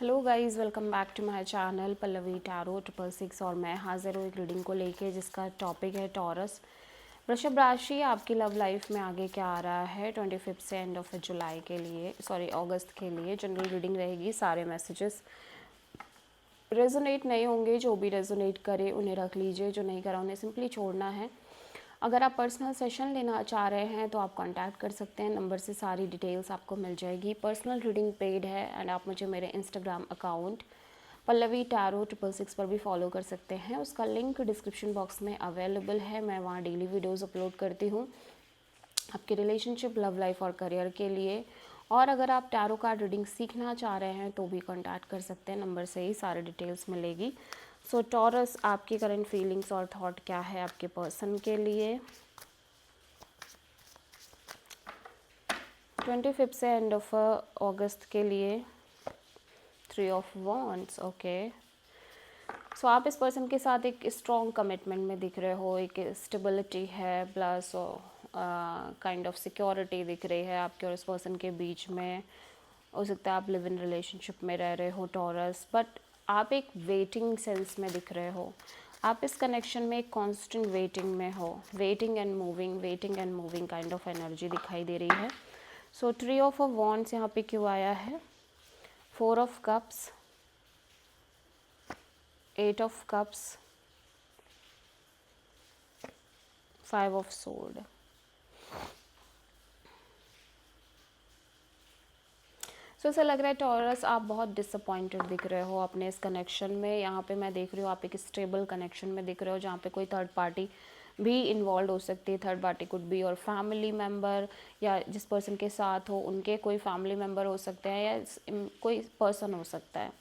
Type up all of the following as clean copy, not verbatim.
Hello guys, welcome back to my channel Pallavi tarot 666 और मैं हाजिर हूँ एक रीडिंग को लेके जिसका टॉपिक है टॉरस। वृषभ राशि, आपकी लव लाइफ में आगे क्या आ रहा है 25 से एंड ऑफ जुलाई के लिए, अगस्त के लिए जनरल रीडिंग रहेगी। सारे मैसेजेस रेजोनेट नहीं होंगे, जो भी रेजोनेट करे उन्हें रख लीजिए, जो नहीं करा उन्हें सिंपली छोड़ना है। अगर आप पर्सनल सेशन लेना चाह रहे हैं तो आप कांटेक्ट कर सकते हैं, नंबर से सारी डिटेल्स आपको मिल जाएगी। पर्सनल रीडिंग पेड है एंड आप मुझे मेरे इंस्टाग्राम अकाउंट पल्लवी टैरो 666 पर भी फॉलो कर सकते हैं। उसका लिंक डिस्क्रिप्शन बॉक्स में अवेलेबल है। मैं वहाँ डेली वीडियोज़ अपलोड करती हूँ आपके रिलेशनशिप, लव लाइफ और करियर के लिए। और अगर आप टैरो कार्ड रीडिंग सीखना चाह रहे हैं तो भी कांटेक्ट कर सकते हैं, नंबर से ही सारे डिटेल्स मिलेगी। सो टॉरस, आपकी करंट फीलिंग्स और थॉट क्या है आपके पर्सन के लिए 25 से एंड ऑफ अगस्त के लिए। 3 ऑफ वॉन्ड्स, ओके। सो आप इस पर्सन के साथ एक स्ट्रॉन्ग कमिटमेंट में दिख रहे हो, एक स्टेबिलिटी है प्लस काइंड ऑफ सिक्योरिटी दिख रही है आपके और इस पर्सन के बीच में। हो सकता है आप लिव इन रिलेशनशिप में रह रहे हो टॉरस, बट आप एक वेटिंग सेंस में दिख रहे हो। आप इस कनेक्शन में एक कांस्टेंट वेटिंग में हो, waiting and moving kind of energy दिखाई दे रही है। So three of a wands यहाँ पे क्यों आया है? 4 of cups, 8 of cups, 5 of sword. So ऐसा लग रहा है टॉरस, आप बहुत डिसअपॉइंटेड दिख रहे हो अपने इस कनेक्शन में। यहाँ पे मैं देख रही हूँ आप एक स्टेबल कनेक्शन में दिख रहे हो जहाँ पे कोई थर्ड पार्टी भी इन्वॉल्व हो सकती है। थर्ड पार्टी कुड बी और फैमिली मेम्बर, या जिस पर्सन के साथ हो उनके कोई फैमिली मेम्बर हो सकते हैं, या कोई पर्सन हो सकता है।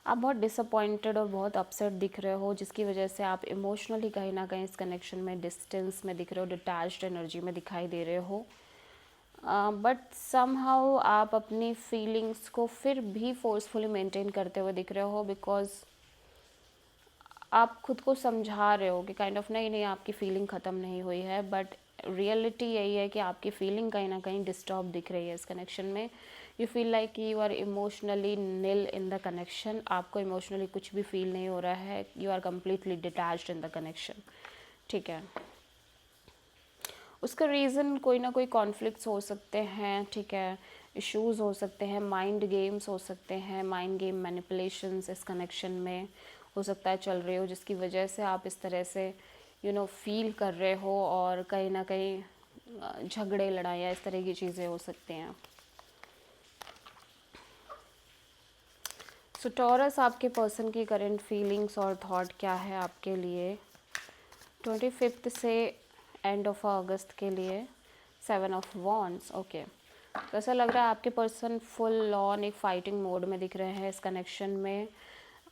आप बहुत डिसअपॉइंटेड और बहुत अपसेट दिख रहे हो, जिसकी वजह से आप इमोशनली कहीं ना कहीं इस कनेक्शन में डिस्टेंस में दिख रहे हो, डिटैच्ड एनर्जी में दिखाई दे रहे हो। बट समहाउ आप अपनी फीलिंग्स को फिर भी फोर्सफुली मेंटेन करते हुए दिख रहे हो, बिकॉज आप खुद को समझा रहे हो कि काइंड ऑफ नहीं आपकी फीलिंग ख़त्म नहीं हुई है, बट रियलिटी यही है कि आपकी फीलिंग कहीं ना कहीं डिस्टर्ब दिख रही है इस कनेक्शन में। You feel like you are emotionally nil in the connection, आपको इमोशनली कुछ भी फील नहीं हो रहा है, you are completely detached in the connection. ठीक है, उसका रीज़न कोई ना कोई कॉन्फ्लिक्ट्स हो सकते हैं, ठीक है, इश्यूज हो सकते हैं, माइंड गेम्स हो सकते हैं, माइंड गेम मैनिपुलेशंस इस कनेक्शन में हो सकता है चल रही हो, जिसकी वजह से आप इस तरह से फील कर रहे हो, और कहीं ना कहीं झगड़े लड़ाइयाँ इस तरह की चीज़ें हो सकती हैं। सो टॉरस, आपके पर्सन की करंट फीलिंग्स और थॉट क्या है आपके लिए 25 से एंड ऑफ अगस्त के लिए। 7 ऑफ वॉन्ड्स, ओके। तो ऐसा लग रहा है आपके पर्सन फुल ऑन एक फाइटिंग मोड में दिख रहे हैं इस कनेक्शन में,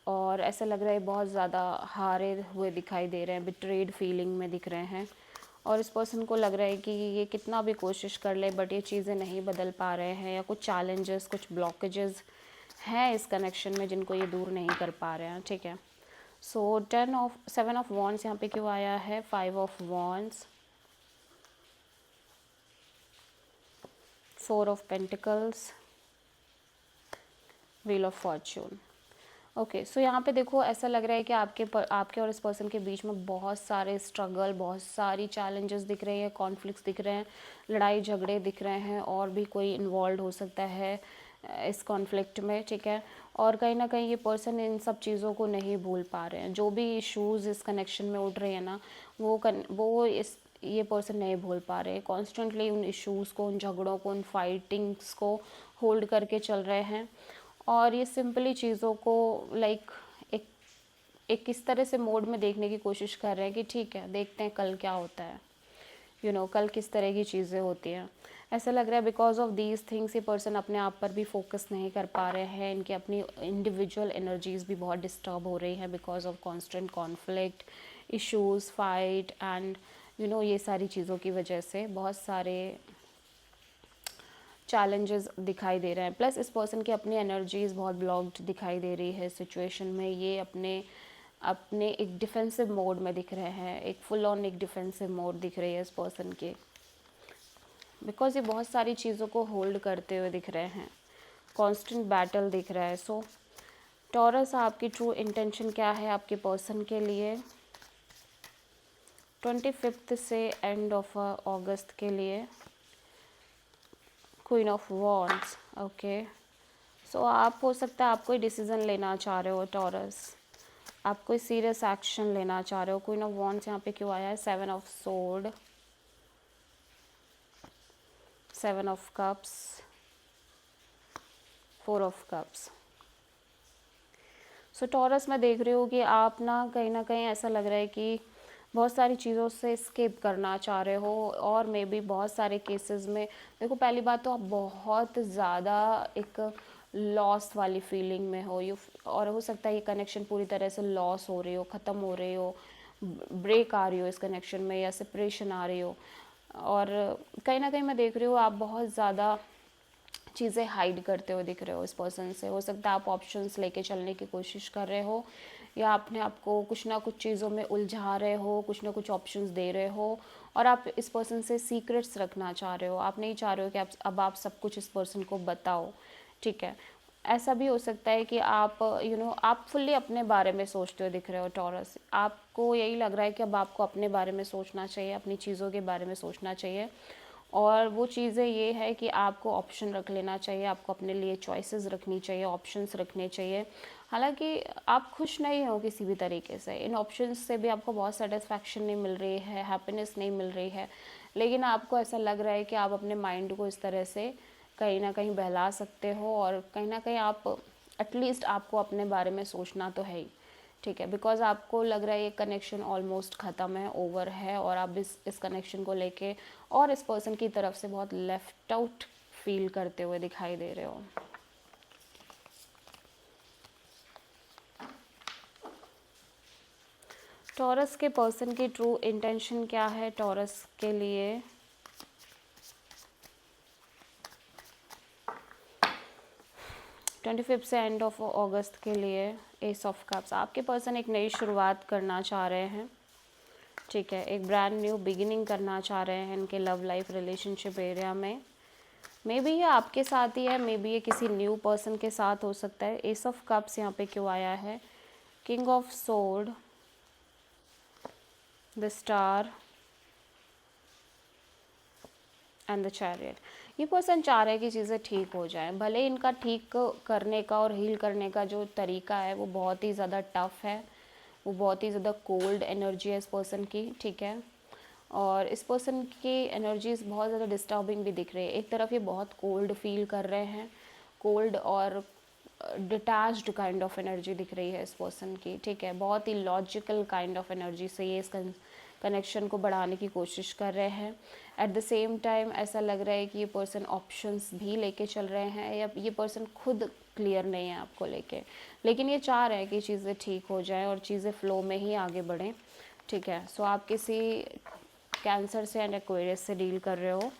और ऐसा लग रहा है बहुत ज़्यादा हारे हुए दिखाई दे रहे हैं, बिट्रेड फीलिंग में दिख रहे हैं। और इस पर्सन को लग रहा है कि ये कितना भी कोशिश कर ले बट ये चीज़ें नहीं बदल पा रहे हैं, या कुछ चैलेंजेस, कुछ ब्लॉकेजेस हैं इस कनेक्शन में जिनको ये दूर नहीं कर पा रहे हैं। ठीक है, सो 7 ऑफ वॉन्ड्स यहाँ पे क्यों आया है? 5 of wands, 4 of pentacles, wheel of fortune. Okay, so यहाँ पे देखो ऐसा लग रहा है कि आपके और इस पर्सन के बीच में बहुत सारे स्ट्रगल, बहुत सारी चैलेंजेस दिख रहे हैं, कॉन्फ्लिक्ट्स दिख रहे हैं, लड़ाई झगड़े दिख रहे हैं, और भी कोई इन्वॉल्व हो सकता है इस कॉन्फ्लिक्ट में। ठीक है, और कहीं ना कहीं ये पर्सन इन सब चीज़ों को नहीं भूल पा रहे हैं। जो भी इश्यूज़ इस कनेक्शन में उठ रहे हैं ना, ये पर्सन नहीं भूल पा रहे हैं। कॉन्स्टेंटली उन इश्यूज़ को, उन झगड़ों को, उन फाइटिंग्स को होल्ड करके चल रहे हैं, और ये सिंपली चीज़ों को लाइक एक किस तरह से मोड में देखने की कोशिश कर रहे हैं कि ठीक है, देखते हैं कल क्या होता है, कल किस तरह की चीज़ें होती हैं। ऐसा लग रहा है बिकॉज ऑफ दीज थिंग्स ये पर्सन अपने आप पर भी फोकस नहीं कर पा रहे हैं, इनकी अपनी इंडिविजुअल एनर्जीज भी बहुत डिस्टर्ब हो रही हैं because of constant conflict, issues, fight and ये सारी चीज़ों की वजह से बहुत सारे चैलेंजेस दिखाई दे रहे हैं। प्लस इस पर्सन की अपनी एनर्जीज बहुत ब्लॉक्ड दिखाई दे रही है सिचुएशन में। ये अपने एक डिफेंसिव मोड में दिख रहे हैं, एक फुल ऑन एक डिफेंसिव मोड दिख रही है इस पर्सन के, बिकॉज ये बहुत सारी चीज़ों को होल्ड करते हुए दिख रहे हैं, कांस्टेंट बैटल दिख रहा है। सो टॉरस, आपकी ट्रू इंटेंशन क्या है आपके पर्सन के लिए 25 से एंड ऑफ अगस्त के लिए? Queen of wands, okay. So आप, हो सकता है आप कोई डिसीज़न लेना चाह रहे हो टॉरस, आप कोई सीरियस एक्शन लेना चाह रहे हो। क्वीन ऑफ वॉन्ड्स यहाँ पे क्यों आया है? 7 of sword, 7 of cups, 4 of cups. So taurus, मैं देख रही हूँ कि आप ना कहीं ऐसा लग रहा है कि बहुत सारी चीज़ों से स्केप करना चाह रहे हो, और मे बी बहुत सारे केसेस में देखो, पहली बात तो आप बहुत ज़्यादा एक लॉस वाली फीलिंग में हो और हो सकता है ये कनेक्शन पूरी तरह से लॉस हो रही हो, ख़त्म हो रही हो, ब्रेक आ रही हो इस कनेक्शन में, या सेपरेशन आ रही हो। और कहीं ना कहीं मैं देख रही हूँ आप बहुत ज़्यादा चीज़ें हाइड करते हुए दिख रहे हो इस पर्सन से। हो सकता है आप ऑप्शंस लेके चलने की कोशिश कर रहे हो, या अपने आप को कुछ ना कुछ चीज़ों में उलझा रहे हो, कुछ ना कुछ ऑप्शंस दे रहे हो, और आप इस पर्सन से सीक्रेट्स रखना चाह रहे हो। आप नहीं चाह रहे हो कि अब आप सब कुछ इस पर्सन को बताओ, ठीक है। ऐसा भी हो सकता है कि आप आप फुल्ली अपने बारे में सोचते हुए दिख रहे हो टॉरस। आपको यही लग रहा है कि अब आपको अपने बारे में सोचना चाहिए, अपनी चीज़ों के बारे में सोचना चाहिए, और वो चीज़ें ये है कि आपको ऑप्शन रख लेना चाहिए, आपको अपने लिए चॉइसेस रखनी चाहिए, ऑप्शंस रखने चाहिए। हालांकि आप खुश नहीं हो किसी भी तरीके से, इन ऑप्शंस से भी आपको बहुत सेटिस्फैक्शन नहीं मिल रही है, हैप्पीनेस नहीं मिल रही है, लेकिन आपको ऐसा लग रहा है कि आप अपने माइंड को इस तरह से कहीं ना कहीं बहला सकते हो, और कहीं ना कहीं आप एटलीस्ट आपको अपने बारे में सोचना तो है ही, ठीक है। बिकॉज आपको लग रहा है ये कनेक्शन ऑलमोस्ट ख़त्म है, ओवर है, और आप इस कनेक्शन को लेके और इस पर्सन की तरफ से बहुत लेफ्ट आउट फील करते हुए दिखाई दे रहे हो। टॉरस के पर्सन की ट्रू इंटेंशन क्या है टॉरस के लिए? ट्वेंटी फिफ्थ से एंड ऑफ अगस्त के लिए एस ऑफ कप्स। आपके पर्सन एक नई शुरुआत करना चाह रहे हैं, ठीक है, एक ब्रांड न्यू बिगिनिंग करना चाह रहे हैं इनके लव लाइफ रिलेशनशिप एरिया में। मे बी ये आपके साथ ही है, मे बी ये किसी न्यू पर्सन के साथ हो सकता है। एस ऑफ कप्स यहाँ पे क्यों आया है? King of sword, the star and the chariot. ये पर्सन चाह रहे हैं कि चीज़ें ठीक हो जाएं, भले इनका ठीक करने का और हील करने का जो तरीका है वो बहुत ही ज़्यादा टफ है, वो बहुत ही ज़्यादा कोल्ड एनर्जी है इस पर्सन की, ठीक है। और इस पर्सन की एनर्जीज बहुत ज़्यादा डिस्टर्बिंग भी दिख रही है। एक तरफ ये बहुत कोल्ड फील कर रहे हैं, कोल्ड और डिटैच्ड काइंड ऑफ एनर्जी दिख रही है इस पर्सन की, ठीक है। बहुत ही लॉजिकल काइंड ऑफ एनर्जी से ये इस कनेक्शन को बढ़ाने की कोशिश कर रहे हैं। एट द सेम टाइम ऐसा लग रहा है कि ये पर्सन ऑप्शंस भी लेके चल रहे हैं, या ये पर्सन खुद क्लियर नहीं है आपको लेके, लेकिन ये चाह रहे हैं कि चीज़ें ठीक हो जाएं और चीज़ें फ्लो में ही आगे बढ़ें, ठीक है। सो आप किसी कैंसर से एंड एक्वेरियस से डील कर रहे हो।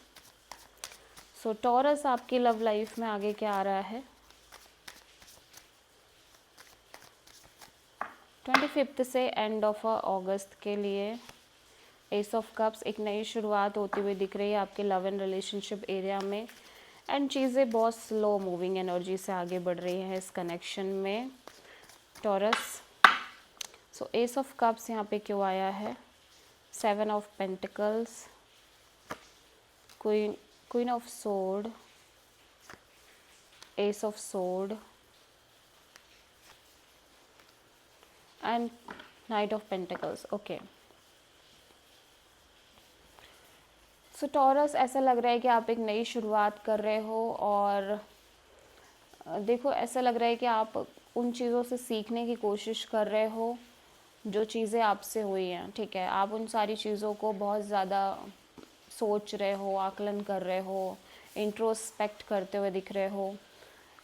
सो टॉरस, आपकी लव लाइफ में आगे क्या आ रहा है? 25 से एंड ऑफ अगस्त के लिए एस ऑफ कप्स। एक नई शुरुआत होती हुई दिख रही है आपके लव एंड रिलेशनशिप एरिया में, एंड चीज़ें बहुत स्लो मूविंग एनर्जी से आगे बढ़ रही हैं इस कनेक्शन में taurus. So S of cups यहाँ पे क्यों आया है? 7 of pentacles, queen of sword, S of sword and night of pentacles, okay. So taurus, ऐसा लग रहा है कि आप एक नई शुरुआत कर रहे हो, और देखो ऐसा लग रहा है कि आप उन चीज़ों से सीखने की कोशिश कर रहे हो जो चीज़ें आपसे हुई हैं, ठीक है। आप उन सारी चीज़ों को बहुत ज़्यादा सोच रहे हो, आकलन कर रहे हो, इंट्रोस्पेक्ट करते हुए दिख रहे हो,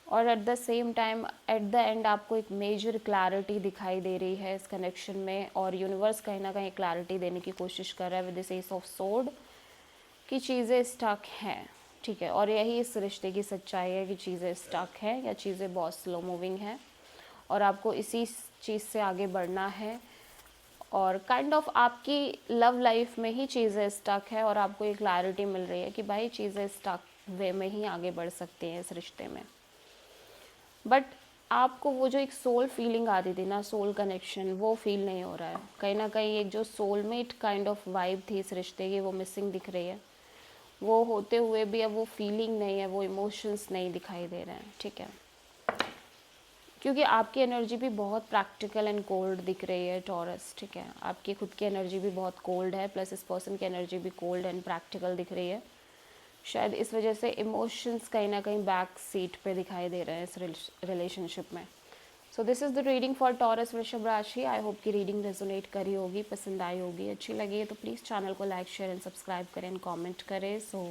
और at the same time at the end आपको एक मेजर क्लैरिटी दिखाई दे रही है इस कनेक्शन में, और यूनिवर्स कहीं ना कहीं क्लैरिटी देने की कोशिश कर रहा है with this S of sword कि चीज़ें स्टक हैं, ठीक है। और यही इस रिश्ते की सच्चाई है कि चीज़ें स्टक हैं या चीज़ें बहुत स्लो मूविंग हैं, और आपको इसी चीज़ से आगे बढ़ना है, और काइंड ऑफ आपकी लव लाइफ में ही चीज़ें स्टक है, और आपको ये क्लैरिटी मिल रही है कि भाई चीज़ें स्टक वे में ही आगे बढ़ सकती हैं इस रिश्ते में। बट आपको वो जो एक सोल फीलिंग आती थी ना, सोल कनेक्शन, वो फील नहीं हो रहा है। कहीं ना कहीं एक जो सोलमेट काइंड ऑफ वाइब थी इस रिश्ते की, वो मिसिंग दिख रही है। वो होते हुए भी अब वो फीलिंग नहीं है, वो इमोशंस नहीं दिखाई दे रहे हैं, ठीक है। क्योंकि आपकी एनर्जी भी बहुत प्रैक्टिकल एंड कोल्ड दिख रही है टॉरस, ठीक है। आपकी खुद की एनर्जी भी बहुत कोल्ड है, प्लस इस पर्सन की एनर्जी भी कोल्ड एंड प्रैक्टिकल दिख रही है। शायद इस वजह से इमोशंस कहीं ना कहीं बैक सीट पे दिखाई दे रहे हैं इस रिलेशनशिप में। So this is the reading for taurus वृषभ राशि। आई होप की रीडिंग रेजोनेट करी होगी, पसंद आई होगी, अच्छी लगी है तो प्लीज़ चैनल को लाइक शेयर एंड सब्सक्राइब करें एंड कमेंट करें। सो